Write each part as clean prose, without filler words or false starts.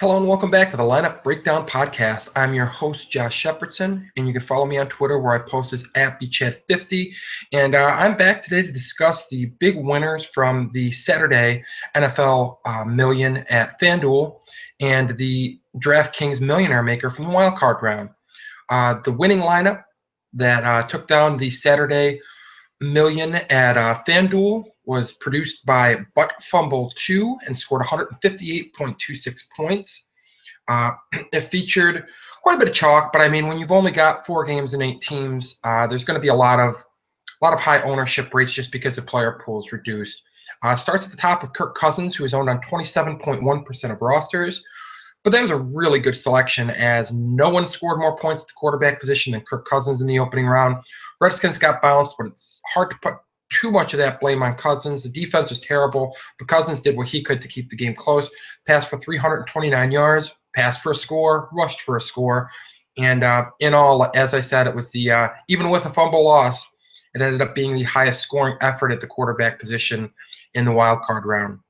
Hello and welcome back to the Lineup Breakdown Podcast. I'm your host, Josh Shepardson, and you can follow me on Twitter where I post this at BChat50. And I'm back today to discuss the big winners from the Saturday NFL Million at FanDuel and the DraftKings Millionaire Maker from the Wild Card round. The winning lineup that took down the Saturday Million at FanDuel was produced by Butt Fumble 2 and scored 158.26 points. It featured quite a bit of chalk, but I mean, when you've only got 4 games and 8 teams, there's going to be a lot of high ownership rates just because the player pool is reduced. Starts at the top with Kirk Cousins, who is owned on 27.1% of rosters. But that was a really good selection as no one scored more points at the quarterback position than Kirk Cousins in the opening round. Redskins got bounced, but it's hard to put too much of that blame on Cousins. The defense was terrible, but Cousins did what he could to keep the game close. Passed for 329 yards, passed for a score, rushed for a score. And in all, as I said, it was the even with a fumble loss, it ended up being the highest scoring effort at the quarterback position in the wild card round.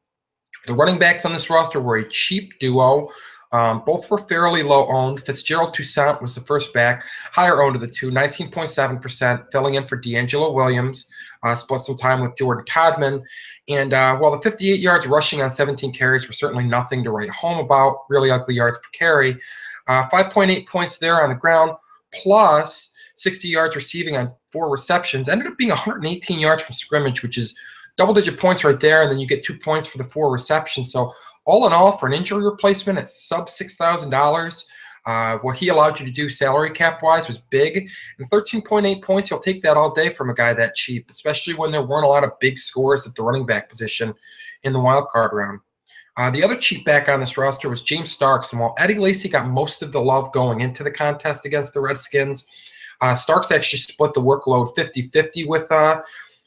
The running backs on this roster were a cheap duo. Both were fairly low owned. Fitzgerald Toussaint was the first back, higher owned of the two, 19.7%, filling in for D'Angelo Williams. Split some time with Jordan Todman. And while the 58 yards rushing on 17 carries were certainly nothing to write home about, really ugly yards per carry, 5.8 points there on the ground, plus 60 yards receiving on 4 receptions, ended up being 118 yards from scrimmage, which is double-digit points right there, and then you get 2 points for the 4 receptions. So all in all, for an injury replacement at sub $6,000, what he allowed you to do salary cap-wise was big. And 13.8 points, you'll take that all day from a guy that cheap, especially when there weren't a lot of big scores at the running back position in the wild card round. The other cheap back on this roster was James Starks, and while Eddie Lacy got most of the love going into the contest against the Redskins, Starks actually split the workload 50-50 with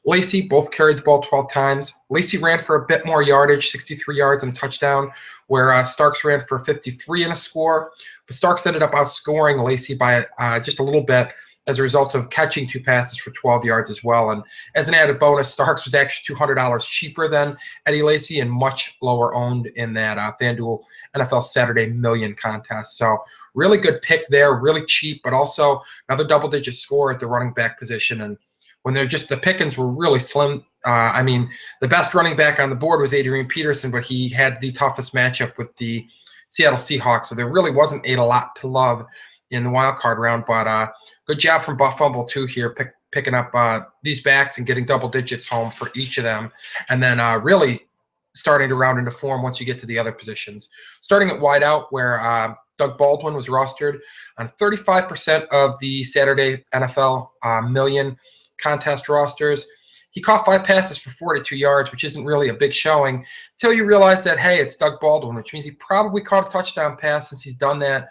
Lacy. Both carried the ball 12 times. Lacy ran for a bit more yardage, 63 yards and a touchdown, where Starks ran for 53 and a score. But Starks ended up outscoring Lacy by just a little bit as a result of catching 2 passes for 12 yards as well. And as an added bonus, Starks was actually $200 cheaper than Eddie Lacy and much lower owned in that FanDuel NFL Saturday Million contest. So really good pick there, really cheap, but also another double-digit score at the running back position. And when they're just, the pickings were really slim. I mean, the best running back on the board was Adrian Peterson, but he had the toughest matchup with the Seattle Seahawks. So there really wasn't a lot to love in the wild card round. But good job from Butt Fumble 2 here, picking up these backs and getting double digits home for each of them. And then really starting to round into form once you get to the other positions. Starting at wideout, where Doug Baldwin was rostered on 35% of the Saturday NFL Million contest rosters. He caught 5 passes for 42 yards, which isn't really a big showing until you realize that, hey, it's Doug Baldwin, which means he probably caught a touchdown pass since he's done that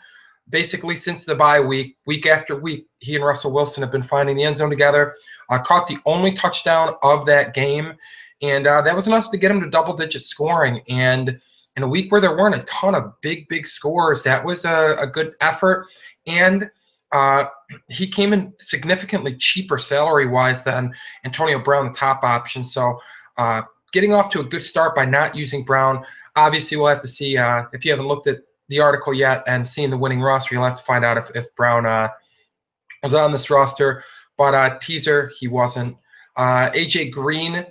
basically since the bye week. Week after week, he and Russell Wilson have been finding the end zone together. Caught the only touchdown of that game, and that was enough to get him to double-digit scoring. And in a week where there weren't a ton of big scores, that was a good effort. And he came in significantly cheaper salary-wise than Antonio Brown, the top option. So getting off to a good start by not using Brown. Obviously, we'll have to see if you haven't looked at the article yet and seen the winning roster, you'll have to find out if Brown was on this roster. But teaser, he wasn't. A.J. Green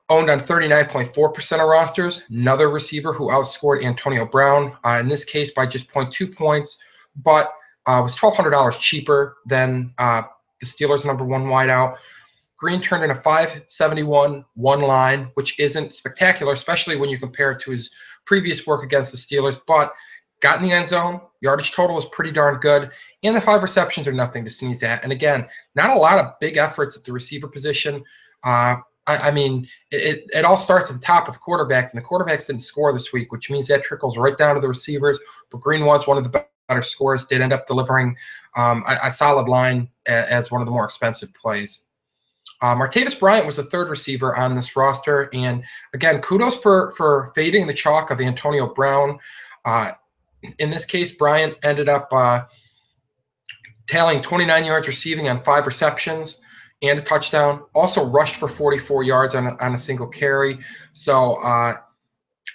owned on 39.4% of rosters, another receiver who outscored Antonio Brown, in this case by just 0.2 points, but was $1,200 cheaper than the Steelers' number 1 wideout. Green turned in a 5.71 one line, which isn't spectacular, especially when you compare it to his previous work against the Steelers, but got in the end zone. Yardage total is pretty darn good, and the 5 receptions are nothing to sneeze at. And again, not a lot of big efforts at the receiver position. I mean, it all starts at the top with quarterbacks, and the quarterbacks didn't score this week, which means that trickles right down to the receivers. But Green was one of the better scorers, did end up delivering a solid line as one of the more expensive plays. Martavis Bryant was the 3rd receiver on this roster, and again, kudos for fading the chalk of Antonio Brown. In this case, Bryant ended up tallying 29 yards receiving on 5 receptions and a touchdown. Also rushed for 44 yards on a single carry. So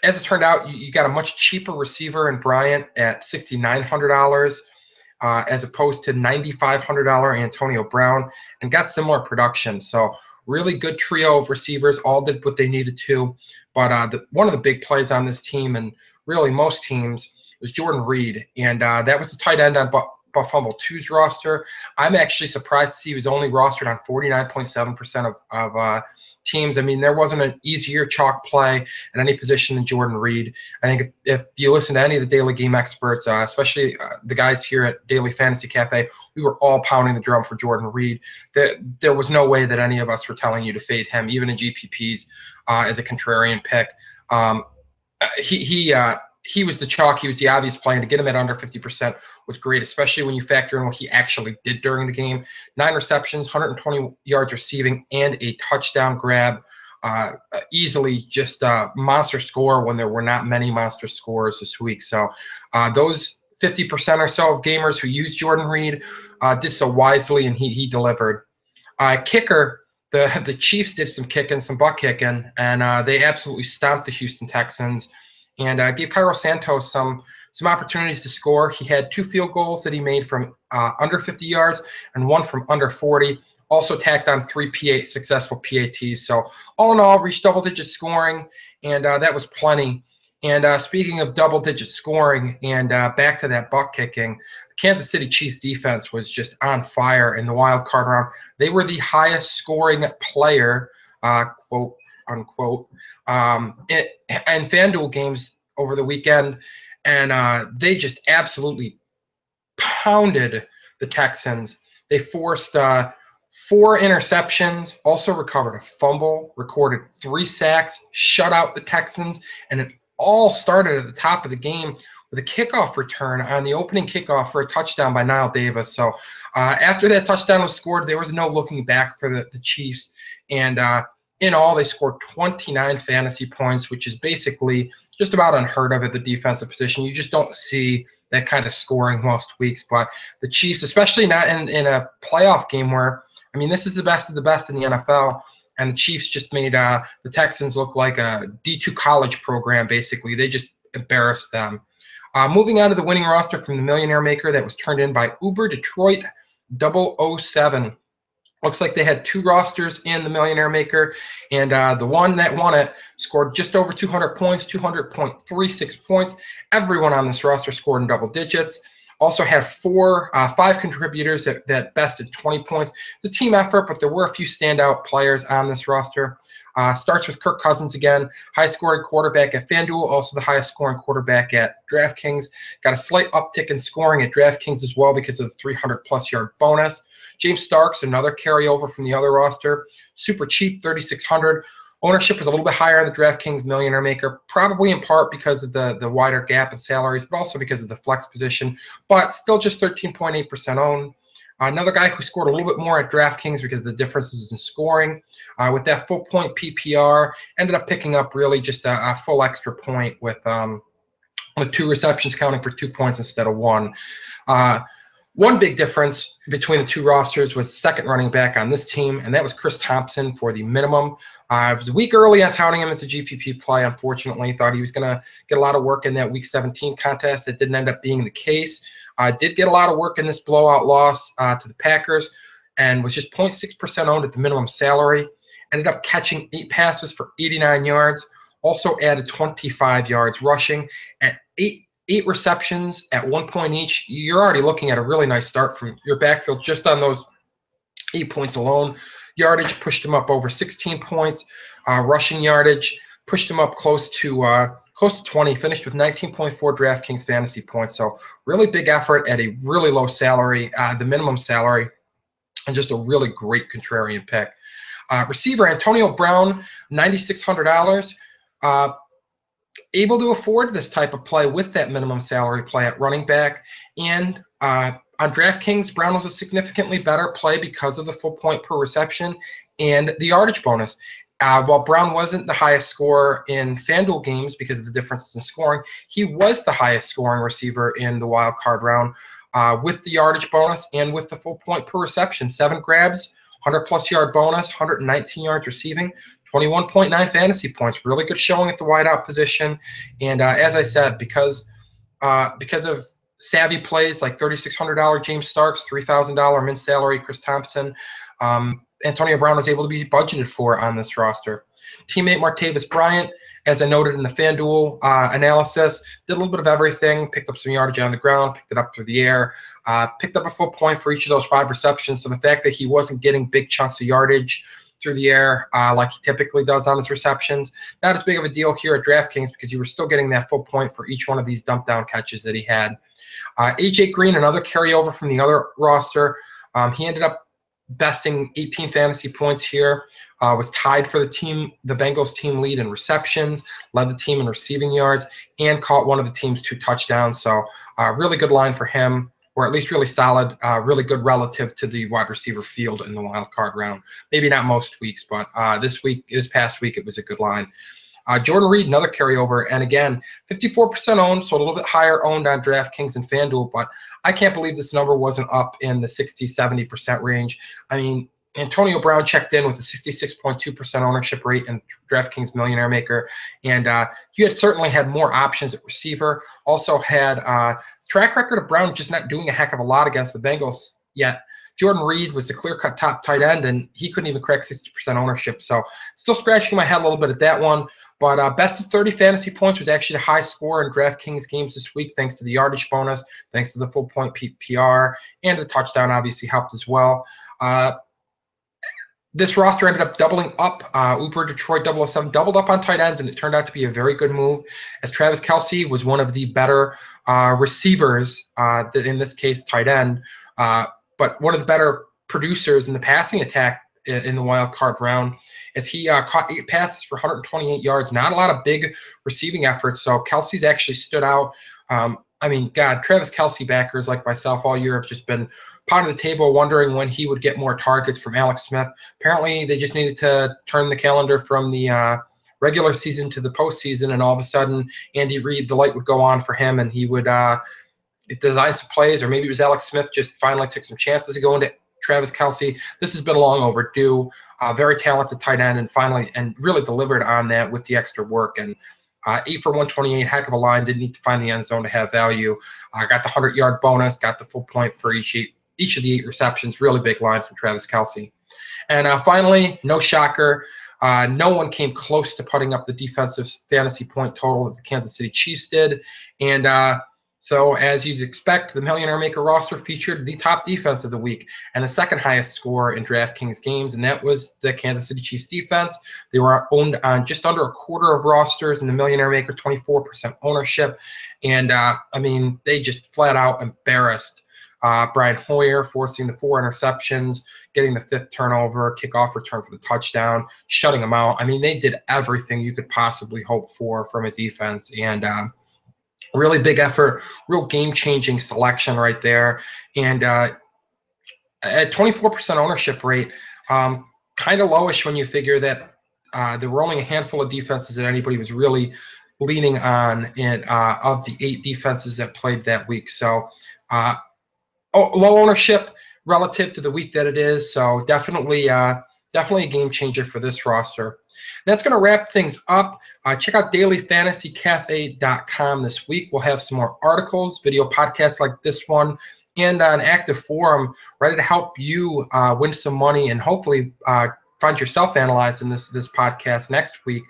As it turned out, you got a much cheaper receiver in Bryant at $6,900 as opposed to $9,500 Antonio Brown, and got similar production. So really good trio of receivers, all did what they needed to. But one of the big plays on this team, and really most teams, was Jordan Reed, and that was the tight end on Buffalo 2's roster. I'm actually surprised to see he was only rostered on 49.7% of teams. I mean, there wasn't an easier chalk play at any position than Jordan Reed. I think if you listen to any of the daily game experts, especially the guys here at Daily Fantasy Cafe, we were all pounding the drum for Jordan Reed. There was no way that any of us were telling you to fade him, even in GPPs, as a contrarian pick. He was the chalk. He was the obvious play, and to get him at under 50% was great, especially when you factor in what he actually did during the game. 9 receptions, 120 yards receiving, and a touchdown grab. Easily just a monster score when there were not many monster scores this week. So those 50% or so of gamers who used Jordan Reed did so wisely, and he delivered. Kicker, the Chiefs did some kicking, some butt kicking, and they absolutely stomped the Houston Texans and gave Cairo Santos some opportunities to score. He had 2 field goals that he made from under 50 yards and 1 from under 40. Also tacked on 3 successful PATs. So all in all, reached double-digit scoring, and that was plenty. And speaking of double-digit scoring and back to that butt kicking, the Kansas City Chiefs defense was just on fire in the wild card round. They were the highest scoring player, quote unquote, in FanDuel games over the weekend, and they just absolutely pounded the Texans. They forced 4 interceptions, also recovered a fumble, recorded 3 sacks, shut out the Texans, and it all started at the top of the game with a kickoff return on the opening kickoff for a touchdown by Niall Davis. So after that touchdown was scored, there was no looking back for the Chiefs, and in all, they scored 29 fantasy points, which is basically just about unheard of at the defensive position. You just don't see that kind of scoring most weeks. But the Chiefs, especially not in a playoff game where, I mean, this is the best of the best in the NFL, and the Chiefs just made the Texans look like a D2 college program, basically. They just embarrassed them. Moving on to the winning roster from the Millionaire Maker that was turned in by Uber Detroit 007. Looks like they had 2 rosters in the Millionaire Maker, and the one that won it scored just over 200 points, 200.36 points. Everyone on this roster scored in double digits. Also had 5 contributors that bested 20 points. It's a team effort, but there were a few standout players on this roster. Starts with Kirk Cousins again, high-scoring quarterback at FanDuel, also the highest-scoring quarterback at DraftKings. Got a slight uptick in scoring at DraftKings as well because of the 300-plus yard bonus. James Starks, another carryover from the other roster, super cheap, $3,600. Ownership was a little bit higher on the DraftKings Millionaire Maker, probably in part because of the wider gap in salaries, but also because of the flex position, but still just 13.8% owned. Another guy who scored a little bit more at DraftKings because of the differences in scoring. With that full point PPR, ended up picking up really just a full extra point with 2 receptions counting for 2 points instead of 1. One big difference between the 2 rosters was second running back on this team, and that was Chris Thompson for the minimum. I was a week early on touting him as a GPP play, unfortunately. Thought he was going to get a lot of work in that Week 17 contest. It didn't end up being the case. Did get a lot of work in this blowout loss to the Packers and was just 0.6% owned at the minimum salary. Ended up catching 8 passes for 89 yards. Also added 25 yards rushing at 8 receptions at 1 point each. You're already looking at a really nice start from your backfield just on those 8 points alone. Yardage pushed him up over 16 points. Rushing yardage pushed him up close to 20, finished with 19.4 DraftKings fantasy points. So really big effort at a really low salary, the minimum salary, and just a really great contrarian pick. Receiver Antonio Brown, $9,600. Able to afford this type of play with that minimum salary play at running back. And on DraftKings, Brown was a significantly better play because of the full point per reception and the yardage bonus. While Brown wasn't the highest scorer in FanDuel games because of the differences in scoring, he was the highest scoring receiver in the wild card round with the yardage bonus and with the full point per reception. 7 grabs, 100-plus yard bonus, 119 yards receiving, 21.9 fantasy points. Really good showing at the wideout position. And as I said, because of savvy plays like $3,600 James Starks, $3,000 min salary Chris Thompson, Antonio Brown was able to be budgeted for on this roster. Teammate Martavis Bryant, as I noted in the FanDuel analysis, did a little bit of everything, picked up some yardage on the ground, picked it up through the air, picked up a full point for each of those 5 receptions. So the fact that he wasn't getting big chunks of yardage through the air like he typically does on his receptions, not as big of a deal here at DraftKings because you were still getting that full point for each one of these dump down catches that he had. AJ Green, another carryover from the other roster. He ended up besting 18 fantasy points here, was tied for the Bengals team lead in receptions, led the team in receiving yards, and caught one of the team's 2 touchdowns. So really good line for him, or at least really solid, really good relative to the wide receiver field in the wild card round. Maybe not most weeks, but this past week, it was a good line. Jordan Reed, another carryover, and again, 54% owned, so a little bit higher owned on DraftKings and FanDuel, but I can't believe this number wasn't up in the 60-70% range. I mean, Antonio Brown checked in with a 66.2% ownership rate in DraftKings Millionaire Maker, and you had certainly had more options at receiver. Also had track record of Brown just not doing a heck of a lot against the Bengals yet. Jordan Reed was the clear-cut top tight end, and he couldn't even crack 60% ownership. So still scratching my head a little bit at that one. But best of 30 fantasy points was actually the high score in DraftKings games this week, thanks to the yardage bonus, thanks to the full point PPR, and the touchdown obviously helped as well. This roster ended up doubling up. Uber Detroit 007 doubled up on tight ends, and it turned out to be a very good move, as Travis Kelce was one of the better receivers, that in this case tight end, but one of the better producers in the passing attack in the wild card round, as he caught 8 passes for 128 yards. Not a lot of big receiving efforts, so Kelce's actually stood out. I mean, God, Travis Kelce backers like myself all year have just been part of the table wondering when he would get more targets from Alex Smith. Apparently, they just needed to turn the calendar from the regular season to the postseason, and all of a sudden, Andy Reid, the light would go on for him, and he would design some plays, or maybe it was Alex Smith just finally took some chances to go into Travis Kelce. This has been long overdue. Very talented tight end, and finally and really delivered on that with the extra work. And 8 for 128, heck of a line. Didn't need to find the end zone to have value. Got the 100-yard bonus, got the full point for each of the 8 receptions. Really big line from Travis Kelce. And finally, no shocker, no one came close to putting up the defensive fantasy point total that the Kansas City Chiefs did. And so as you'd expect, the Millionaire Maker roster featured the top defense of the week and the second highest score in DraftKings games, and that was the Kansas City Chiefs defense. They were owned on just under a quarter of rosters in the Millionaire Maker, 24% ownership. And, I mean, they just flat out embarrassed Brian Hoyer, forcing the 4 interceptions, getting the 5th turnover, kickoff return for the touchdown, shutting them out. I mean, they did everything you could possibly hope for from a defense, and really big effort, real game-changing selection right there. And at 24% ownership rate, kind of lowish when you figure that there were only a handful of defenses that anybody was really leaning on in of the 8 defenses that played that week. So low ownership relative to the week that it is. So definitely a game changer for this roster. That's going to wrap things up. Check out dailyfantasycafe.com this week. We'll have some more articles, video podcasts like this one, and an active forum ready to help you win some money and hopefully find yourself analyzed in this podcast next week,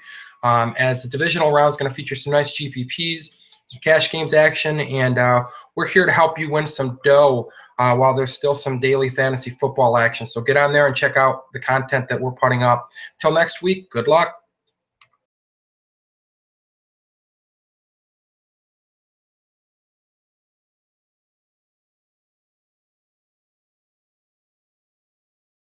as the divisional round is going to feature some nice GPPs, some cash games action, and we're here to help you win some dough while there's still some daily fantasy football action. So get on there and check out the content that we're putting up. Till next week, good luck.